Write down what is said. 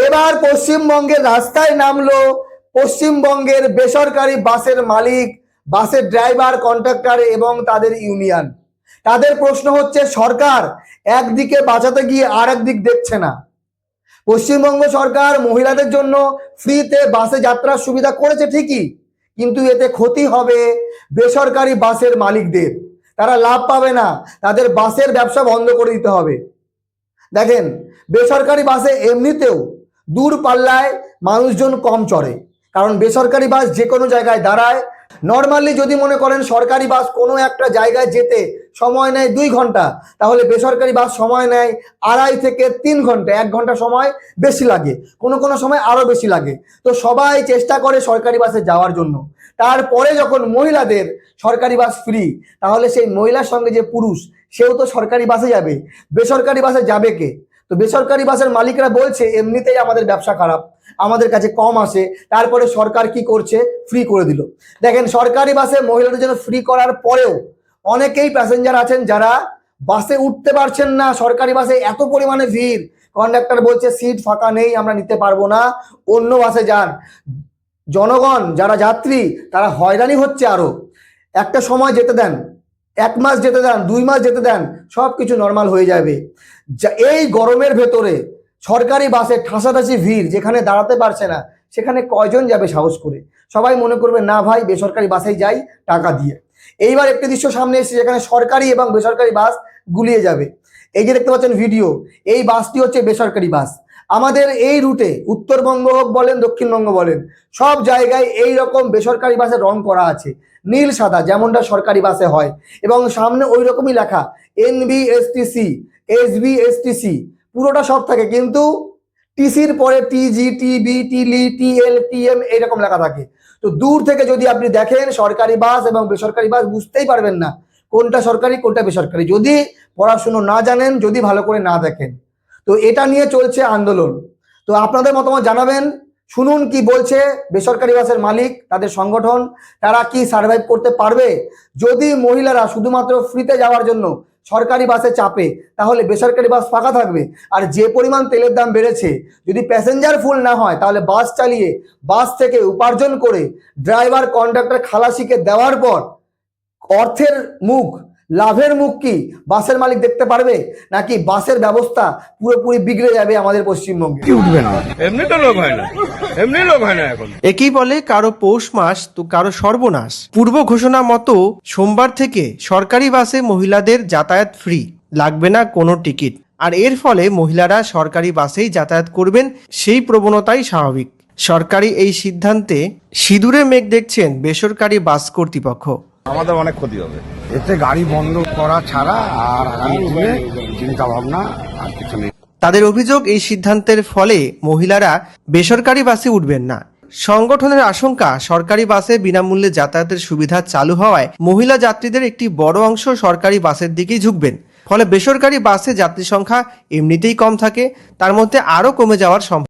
এবার পশ্চিমবঙ্গের রাস্তায় নামলো পশ্চিমবঙ্গের বেসরকারি বাসের মালিক, বাসের ড্রাইভার, কন্ডাক্টর এবং তাদের ইউনিয়ন। তাদের প্রশ্ন হচ্ছে, সরকার একদিকে বাঁচাতে গিয়ে আর একদিক দেখছে না। পশ্চিমবঙ্গ সরকার মহিলাদের জন্য ফ্রিতে বাসে যাত্রার সুবিধা করেছে ঠিকই, কিন্তু এতে ক্ষতি হবে বেসরকারি বাসের মালিকদের। তারা লাভ পাবে না, তাদের বাসের ব্যবসা বন্ধ করে দিতে হবে। দেখেন, বেসরকারি বাসে এমনিতেও দূর পাল্লায় মানুষজন কম চড়ে, কারণ বেসরকারি বাস যে কোনো জায়গায় দাঁড়ায়। নর্মালি যদি মনে করেন সরকারি বাস কোনো একটা জায়গায় যেতে সময় নেয় 2 ঘন্টা, তাহলে বেসরকারি বাস সময় নেয় 2.5 থেকে 3 ঘন্টা, 1 ঘন্টা সময় বেশি লাগে, কোনো কোনো সময় আরও বেশি লাগে। তো সবাই চেষ্টা করে সরকারি বাসে যাওয়ার জন্য। তারপরে যখন মহিলাদের সরকারি বাস ফ্রি, তাহলে সেই মহিলার সঙ্গে যে পুরুষ, সেও তো সরকারি বাসে যাবে, বেসরকারি বাসে যাবে কে? তো বেসরকারি বাসের মালিকরা বলছে এমনিতেই আমাদের ব্যবসা খারাপ, আমাদের কাছে কম আসে, তারপরে সরকার কি করছে, ফ্রি করে দিল। দেখেন, সরকারি বাসে মহিলাদের জন্য ফ্রি করার পরেও অনেকেই প্যাসেঞ্জার আছেন যারা বাসে উঠতে পারছেন না। সরকারি বাসে এত পরিমাণে ভিড়, কন্ডাক্টর বলছে সিট ফাঁকা নেই, আমরা নিতে পারবো না, অন্য বাসে যান। জনগণ যারা যাত্রী তারা হয়রানি হচ্ছে। আরো একটা সময় যেতে দেন, 1 মাস যেতে দেন, 2 মাস যেতে দেন, সব কিছু নর্মাল হয়ে যাবে। এই গরমের ভেতরে সরকারি বাসে ঠাসাঠাসি ভিড়, যেখানে দাঁড়াতে পারছে না, সেখানে কয়জন যাবে সাহস করে? সবাই মনে করবে না ভাই বেসরকারি বাসেই যাই টাকা দিয়ে। এইবার একটি দৃশ্য সামনে এসেছে যেখানে সরকারি এবং বেসরকারি বাস গুলিয়ে যাবে। এই যে দেখতে পাচ্ছেন ভিডিও, এই বাসটি হচ্ছে বেসরকারি বাস। আমাদের এই রুটে উত্তরবঙ্গ হোক বলেন, দক্ষিণবঙ্গ বলেন, সব জায়গায় এই রকম বেসরকারি বাসের রং করা আছে, নীল সাদা, যেমনটা সরকারি বাসে হয়, এবং সামনে ওই রকমই লেখা NBSTC, SBSTC, পুরোটা সব থাকে, কিন্তু টিসির পরে TG, TB, TLI, TL, TM এইরকম লেখা থাকে। তো দূর থেকে যদি আপনি দেখেন সরকারি বাস এবং বেসরকারি বাস, বুঝতেই পারবেন না কোনটা সরকারি কোনটা বেসরকারি, যদি পড়াশুনো না জানেন, যদি ভালো করে না দেখেন। তো এটা নিয়ে চলছে আন্দোলন। তো আপনাদের মতামত জানাবেন। শুনুন কি বলছে বেসরকারি বাসের মালিক, তাদের সংগঠন, তারা কি সার্ভাইভ করতে পারবে? যদি মহিলারা শুধুমাত্র ফ্রিতে যাওয়ার জন্য সরকারি বাসে চাপে, তাহলে বেসরকারি বাস ফাঁকা থাকবে। আর যে পরিমাণ তেলের দাম বেড়েছে, যদি প্যাসেঞ্জার ফুল না হয়, তাহলে বাস চালিয়ে বাস থেকে উপার্জন করে ড্রাইভার, কন্ডাক্টর, খালাসিকে দেওয়ার পর অর্থের মুখ, লাভের মুখ কি বাসের মালিক দেখতে পারবে? নাকি বাসের ব্যবস্থা পুরোপুরি বিগড়ে যাবে আমাদের পশ্চিমবঙ্গে? উঠবে না, এমনি তো লোক হয় না, এমনি লোক হয় না এখন। একই বলে কারো পৌষ মাস তো কারো সর্বনাশ। পূর্ব ঘোষণা মতো সোমবার থেকে সরকারি বাসে মহিলাদের যাতায়াত ফ্রি, লাগবে না কোনো টিকিট। আর এর ফলে মহিলারা সরকারি বাসেই যাতায়াত করবেন, সেই প্রবণতাই স্বাভাবিক। সরকারি এই সিদ্ধান্তে সিঁদুরে মেঘ দেখছেন বেসরকারি বাস কর্তৃপক্ষ। আমাদের অনেক ক্ষতি হবে এতে, গাড়ি বন্ধ করা ছাড়া আর আগামী দিনে চিন্তা ভাবনা আর কিছু নেই। তাদের অভিযোগ, এই সিদ্ধান্তের ফলে মহিলারা বেসরকারি বাসে উঠবেন না। সংগঠনের আশঙ্কা, সরকারি বাসে বিনামূল্যে যাতায়াতের সুবিধা চালু হওয়ায় মহিলা যাত্রীদের একটি বড় অংশ সরকারি বাসের দিকেই ঝুঁকবেন। ফলে বেসরকারি বাসে যাত্রী সংখ্যা এমনিতেই কম থাকে, তার মধ্যে আরও কমে যাওয়ার সম্ভাবনা।